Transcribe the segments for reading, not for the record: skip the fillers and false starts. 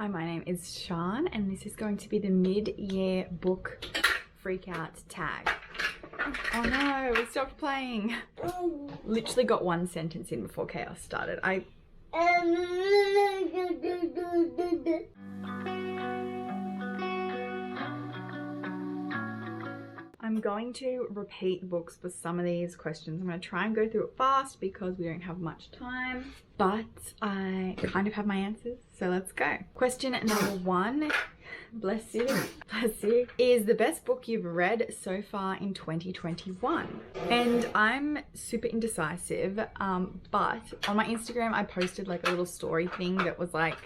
Hi, my name is Sean and this is going to be the mid-year book freakout tag. Oh no, we stopped playing. Literally got one sentence in before chaos started. I'm going to repeat books for some of these questions. I'm going to try and go through it fast because we don't have much time, but I kind of have my answers, so let's go. Question number one, bless you, is the best book you've read so far in 2021? And I'm super indecisive, but on my Instagram I posted like a little story thing that was like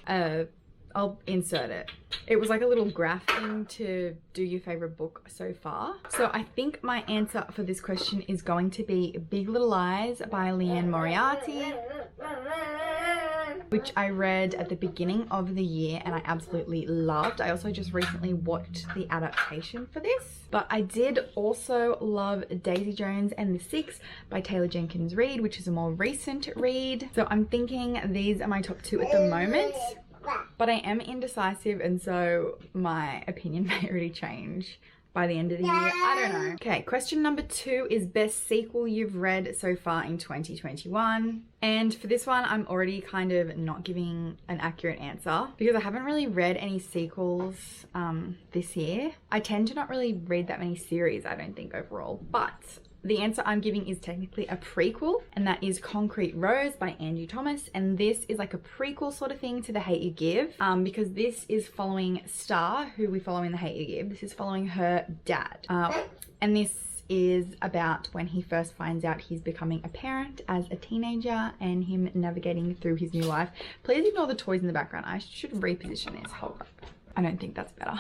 I'll insert it. It was like a little graph thing to do your favorite book so far. So I think my answer for this question is going to be Big Little Lies by Liane Moriarty, which I read at the beginning of the year and I absolutely loved. I also just recently watched the adaptation for this. But I did also love Daisy Jones and the Six by Taylor Jenkins Reid, which is a more recent read. So I'm thinking these are my top two at the moment. But I am indecisive, and so my opinion may already change by the end of the year. I don't know. Okay, question number two is best sequel you've read so far in 2021. And for this one, I'm already kind of not giving an accurate answer because I haven't really read any sequels this year. I tend to not really read that many series, I don't think, overall. But the answer I'm giving is technically a prequel, and that is Concrete Rose by Angie Thomas. And this is like a prequel sort of thing to The Hate You Give, because this is following Star, who we follow in The Hate You Give. This is following her dad. And this is about when he first finds out he's becoming a parent as a teenager and him navigating through his new life. Please ignore the toys in the background. I should reposition this. Hold up. I don't think that's better.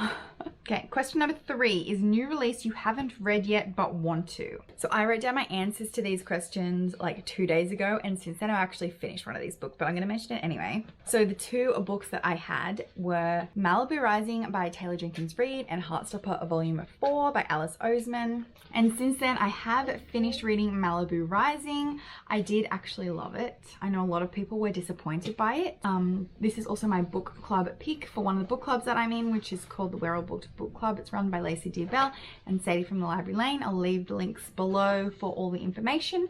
Okay, question number three is new release you haven't read yet but want to. So I wrote down my answers to these questions like 2 days ago, and since then I actually finished one of these books, but I'm going to mention it anyway. So the two books that I had were Malibu Rising by Taylor Jenkins Reid and Heartstopper Volume 4 by Alice Oseman. And since then I have finished reading Malibu Rising. I did actually love it. I know a lot of people were disappointed by it. This is also my book club pick for one of the book clubs that I'm in, which is called the Wearable Books Book Club. It's run by Lacey Deabell and Sadie from the Library Lane. I'll leave the links below for all the information.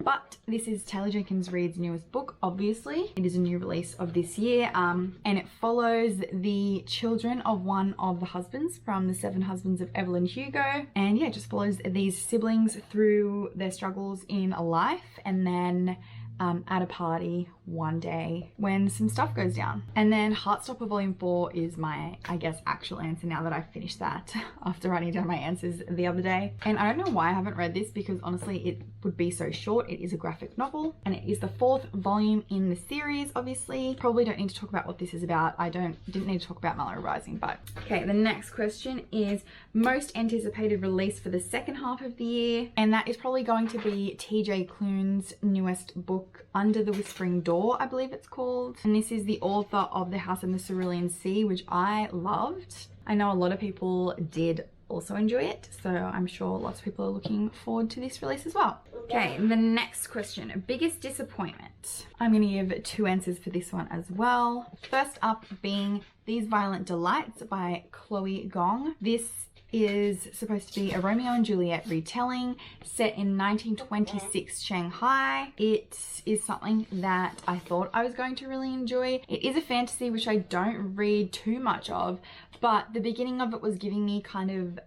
But this is Taylor Jenkins Reid's newest book, obviously. It is a new release of this year, and it follows the children of one of the husbands from the 7 Husbands of Evelyn Hugo. And yeah, it just follows these siblings through their struggles in a life, and then at a party one day when some stuff goes down. And then Heartstopper Volume 4 is my, I guess, actual answer now that I've finished that after writing down my answers the other day. And I don't know why I haven't read this because honestly it would be so short. It is a graphic novel and it is the 4th volume in the series, obviously. Probably don't need to talk about what this is about. I didn't need to talk about Malibu Rising, but okay, the next question is most anticipated release for the second half of the year, and that is probably going to be TJ Klune's newest book, Under the Whispering Door, I believe it's called. And this is the author of The House in the Cerulean Sea, which I loved. I know a lot of people did also enjoy it, so I'm sure lots of people are looking forward to this release as well. Okay, the next question, biggest disappointment. I'm going to give 2 answers for this one as well. First up being These Violent Delights by Chloe Gong. This is supposed to be a Romeo and Juliet retelling set in 1926 Shanghai. It is something that I thought I was going to really enjoy. It is a fantasy, which I don't read too much of, but the beginning of it was giving me kind of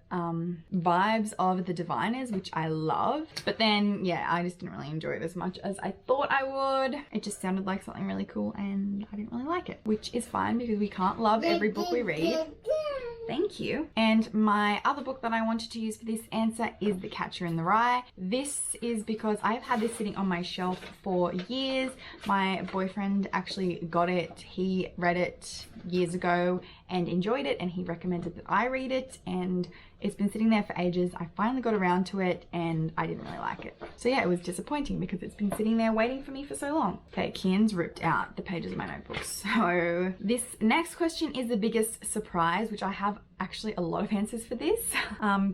vibes of The Diviners, which I loved. But then, yeah, I just didn't really enjoy it as much as I thought I would. It just sounded like something really cool and I didn't really like it, which is fine because we can't love every book we read. Thank you. And my other book that I wanted to use for this answer is The Catcher in the Rye. This is because I've had this sitting on my shelf for years. My boyfriend actually got it. He read it years ago and enjoyed it, and he recommended that I read it, and it's been sitting there for ages. I finally got around to it and I didn't really like it. So yeah, it was disappointing because it's been sitting there waiting for me for so long. Okay, Kian's ripped out the pages of my notebooks. So this next question is the biggest surprise, which I have actually a lot of answers for this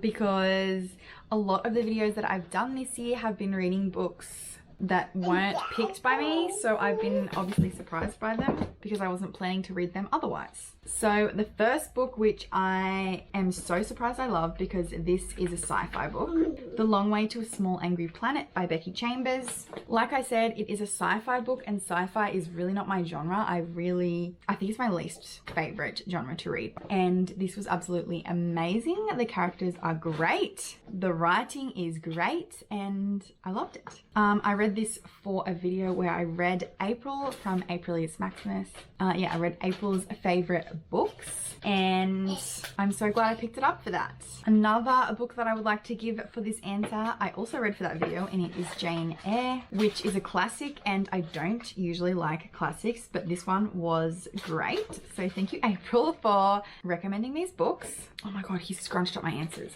because a lot of the videos that I've done this year have been reading books that weren't picked by me, so I've been obviously surprised by them because I wasn't planning to read them otherwise. So the first book, which I am so surprised I love because this is a sci-fi book, The Long Way to a Small Angry Planet by Becky Chambers. Like I said, it is a sci-fi book, and sci-fi is really not my genre. I think it's my least favorite genre to read. And this was absolutely amazing. The characters are great. The writing is great, and I loved it. I read this for a video where I read April from Aprilius Maximus. I read April's favorite books, and I'm so glad I picked it up for that. Another book that I would like to give for this answer, I also read for that video, and it is Jane Eyre, which is a classic, and I don't usually like classics, but this one was great. So thank you, April, for recommending these books. Oh my god, he scrunched up my answers.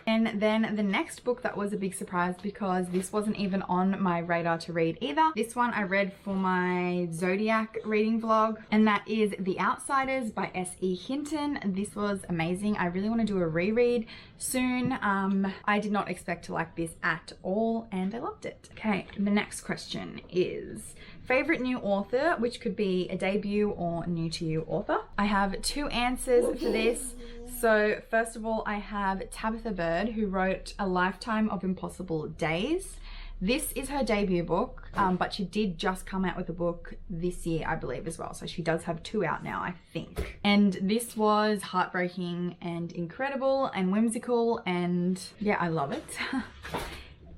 And then the next book that was a big surprise because this wasn't even on my radar to read either. This one I read for my Zodiac reading vlog, and that is The Outsiders by S.E. Hinton. This was amazing. I really want to do a reread soon. I did not expect to like this at all, and I loved it. Okay, the next question is favorite new author, which could be a debut or new to you author. I have two answers for this. So first of all, I have Tabitha Bird, who wrote A Lifetime of Impossible Days. This is her debut book, but she did just come out with a book this year, I believe, as well. So she does have two out now, I think. And this was heartbreaking and incredible and whimsical, and yeah, I love it.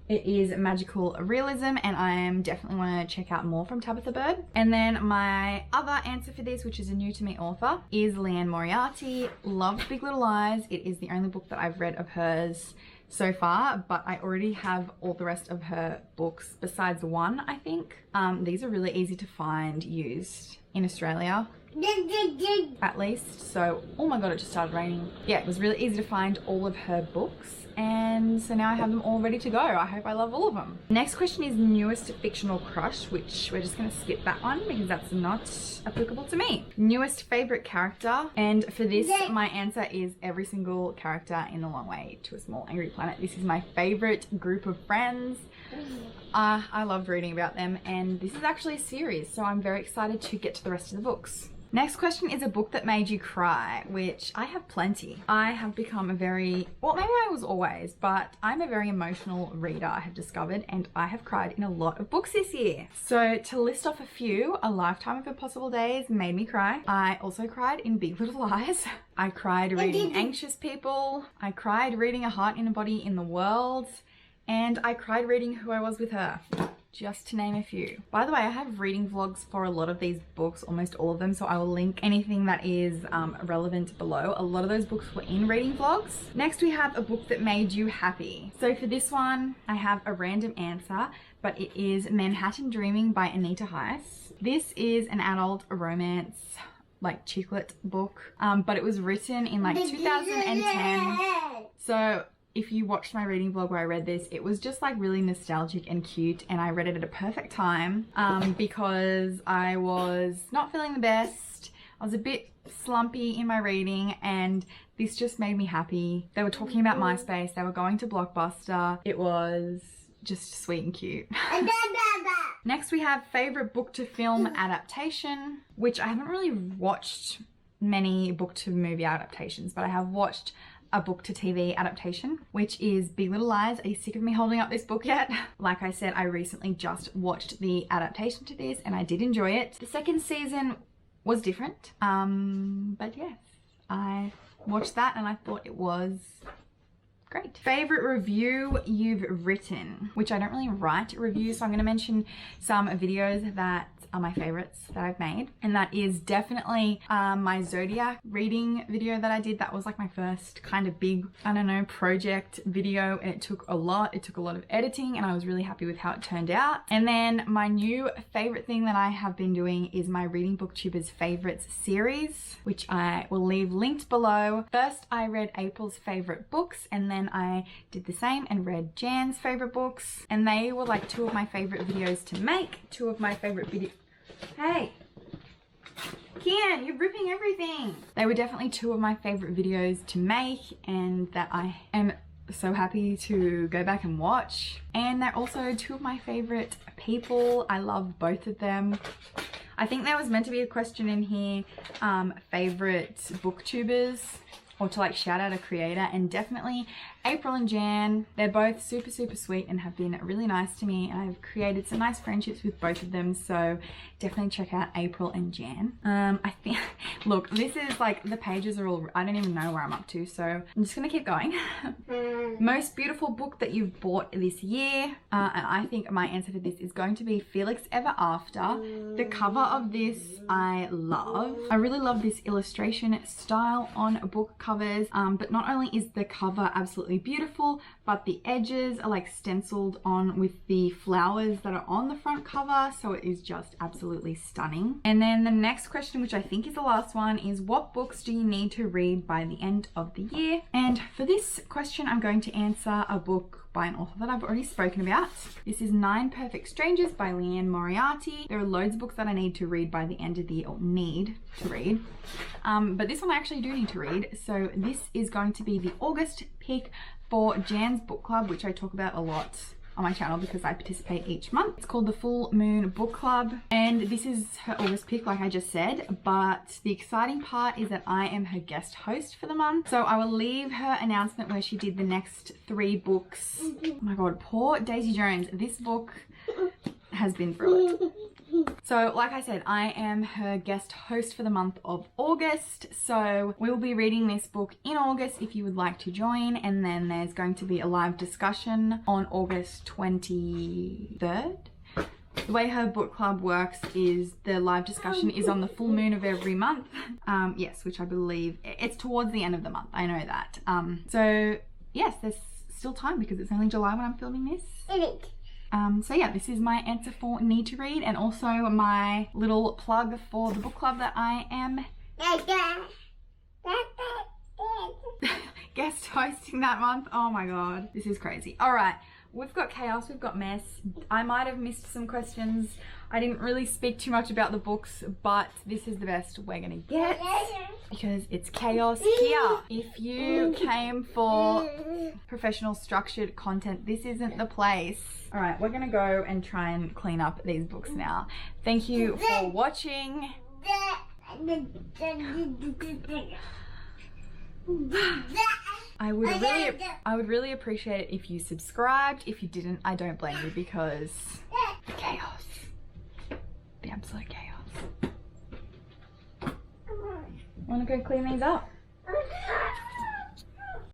It is magical realism, and I am definitely want to check out more from Tabitha Bird. And then my other answer for this, which is a new to me author, is Leanne Moriarty. Loved Big Little Lies. It is the only book that I've read of hers so far, but I already have all the rest of her books besides one, I think. These are really easy to find used in Australia, at least. So, oh my god, it just started raining. Yeah, it was really easy to find all of her books, and so now I have them all ready to go. I hope I love all of them. Next question is newest fictional crush, which we're just gonna skip that one because that's not applicable to me. Newest favorite character, and for this my answer is every single character in The Long Way to a Small Angry Planet. This is my favorite group of friends. I loved reading about them, and this is actually a series, so I'm very excited to get to the rest of the books. Next question is a book that made you cry, which I have plenty. I have become a very, well, maybe I was always, but I'm a very emotional reader, I have discovered, and I have cried in a lot of books this year. So to list off a few, A Lifetime of Impossible Days made me cry. I also cried in Big Little Lies. I cried reading Anxious People. I cried reading A Heart in a Body in the World. And I cried reading Who I Was with Her, just to name a few. By the way, I have reading vlogs for a lot of these books, almost all of them, so I will link anything that is relevant below. A lot of those books were in reading vlogs. Next, we have a book that made you happy. So for this one, I have a random answer, but it is Manhattan Dreaming by Anita Heiss. This is an adult romance, like chicklet book, but it was written in like 2010. So if you watched my reading vlog where I read this, it was just like really nostalgic and cute, and I read it at a perfect time because I was not feeling the best. I was a bit slumpy in my reading, and this just made me happy. They were talking about MySpace, they were going to Blockbuster. It was just sweet and cute. Next we have favorite book to film adaptation, which I haven't really watched many book to movie adaptations, but I have watched a book to TV adaptation, which is Big Little Lies. Are you sick of me holding up this book yet? Like I said, I recently just watched the adaptation to this, and I did enjoy it. The second season was different, but yes, I watched that and I thought it was great. Favorite review you've written, which I don't really write reviews, so I'm going to mention some videos that are my favorites that I've made, and that is definitely my Zodiac reading video that I did. That was like my first kind of big, I don't know, project video, and it took a lot of editing, and I was really happy with how it turned out. And then my new favorite thing that I have been doing is my Reading Booktubers Favorites series, which I will leave linked below. First I read April's favorite books, and then I did the same and read Jan's favorite books, and they were like two of my favorite videos to make, two of my favorite videos. Hey, Kian, you're ripping everything. They were definitely two of my favorite videos to make, and that I am so happy to go back and watch. And they're also two of my favorite people. I love both of them. I think there was meant to be a question in here, favorite booktubers, or to like shout out a creator, and definitely April and Jan. They're both super sweet and have been really nice to me, and I've created some nice friendships with both of them, so definitely check out April and Jan. I think, look, this is like, the pages are all, I don't even know where I'm up to, so I'm just gonna keep going. Most beautiful book that you've bought this year, and I think my answer for this is going to be Felix Ever After. The cover of this I love. I really love this illustration style on book covers, but not only is the cover absolutely beautiful, but the edges are like stenciled on with the flowers that are on the front cover, so it is just absolutely stunning. And then the next question, which I think is the last one, is what books do you need to read by the end of the year? And for this question, I'm going to answer a book by an author that I've already spoken about. This is 9 Perfect Strangers by Leanne Moriarty. There are loads of books that I need to read by the end of the year, or need to read. But this one I actually do need to read. So this is going to be the August pick for Jan's book club, which I talk about a lot on my channel because I participate each month. It's called the Full Moon Book Club, and this is her August pick, like I just said, but the exciting part is that I am her guest host for the month. So I will leave her announcement where she did the next 3 books. Oh my god, poor Daisy Jones. This book has been through it. So like I said, I am her guest host for the month of August, so we will be reading this book in August if you would like to join, and then there's going to be a live discussion on August 23rd. The way her book club works is the live discussion is on the full moon of every month. Yes, which I believe it's towards the end of the month, I know that. So yes, there's still time because it's only July when I'm filming this. So yeah, this is my answer for need to read, and also my little plug for the book club that I am guest hosting that month. Oh my god, this is crazy. All right, we've got chaos, we've got mess. I might have missed some questions. I didn't really speak too much about the books, but this is the best we're gonna get because it's chaos here. If you came for professional structured content, this isn't the place. All right, we're gonna go and try and clean up these books now. Thank you for watching. I would really appreciate it if you subscribed. If you didn't, I don't blame you because the chaos, the absolute chaos. I wanna go clean these up.